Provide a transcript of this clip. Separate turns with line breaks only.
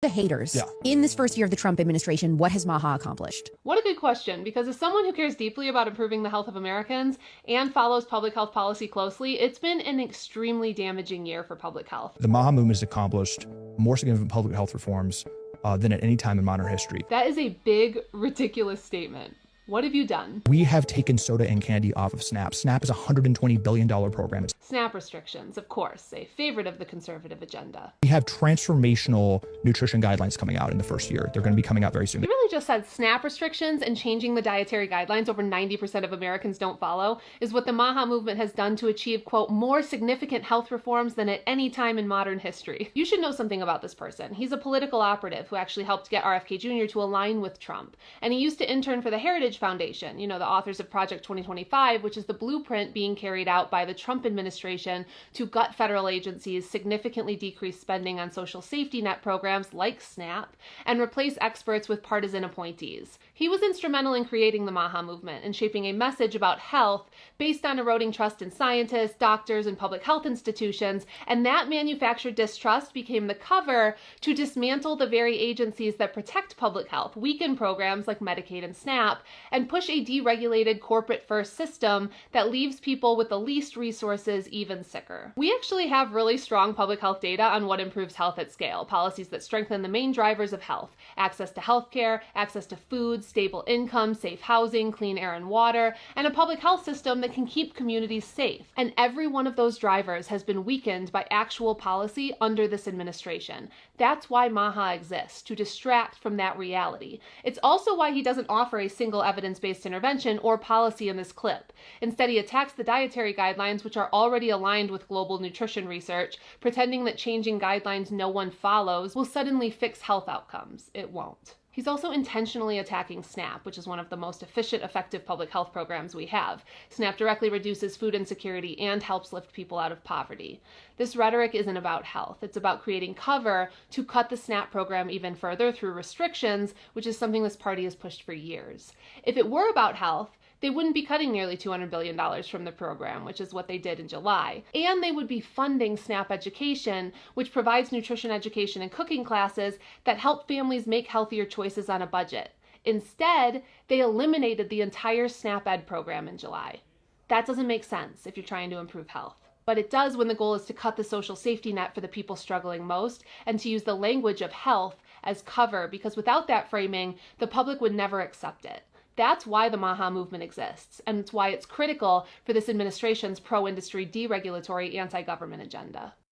The haters.
Yeah.
In this first year of the Trump administration, what has MAHA accomplished?
What a good question, because as someone who cares deeply about improving the health of Americans and follows public health policy closely, it's been an extremely damaging year for public health.
The MAHA movement has accomplished more significant public health reforms than at any time in modern history.
That is a big, ridiculous statement. What have you done?
We have taken soda and candy off of SNAP. SNAP is a $120 billion program.
SNAP restrictions, of course, a favorite of the conservative agenda.
We have transformational nutrition guidelines coming out in the first year. They're going to be coming out very soon.
You really just said SNAP restrictions and changing the dietary guidelines over 90% of Americans don't follow is what the MAHA movement has done to achieve, quote, more significant health reforms than at any time in modern history. You should know something about this person. He's a political operative who actually helped get RFK Jr. to align with Trump. And he used to intern for the Heritage Foundation, you know, the authors of Project 2025, which is the blueprint being carried out by the Trump administration to gut federal agencies, significantly decrease spending on social safety net programs like SNAP, and replace experts with partisan appointees. He was instrumental in creating the MAHA movement and shaping a message about health based on eroding trust in scientists, doctors, and public health institutions, and that manufactured distrust became the cover to dismantle the very agencies that protect public health, weaken programs like Medicaid and SNAP, and push a deregulated corporate-first system that leaves people with the least resources even sicker. We actually have really strong public health data on what improves health at scale, policies that strengthen the main drivers of health: access to healthcare, access to food, stable income, safe housing, clean air and water, and a public health system that can keep communities safe. And every one of those drivers has been weakened by actual policy under this administration. That's why MAHA exists, to distract from that reality. It's also why he doesn't offer a single evidence-based intervention or policy in this clip. Instead, he attacks the dietary guidelines, which are already aligned with global nutrition research, pretending that changing guidelines no one follows will suddenly fix health outcomes. It won't. He's also intentionally attacking SNAP, which is one of the most efficient, effective public health programs we have. SNAP directly reduces food insecurity and helps lift people out of poverty. This rhetoric isn't about health. It's about creating cover to cut the SNAP program even further through restrictions, which is something this party has pushed for years. If it were about health, they wouldn't be cutting nearly $200 billion from the program, which is what they did in July. And they would be funding SNAP education, which provides nutrition education and cooking classes that help families make healthier choices on a budget. Instead, they eliminated the entire SNAP Ed program in July. That doesn't make sense if you're trying to improve health. But it does when the goal is to cut the social safety net for the people struggling most and to use the language of health as cover, because without that framing, the public would never accept it. That's why the MAHA movement exists, and it's why it's critical for this administration's pro-industry, deregulatory, anti-government agenda.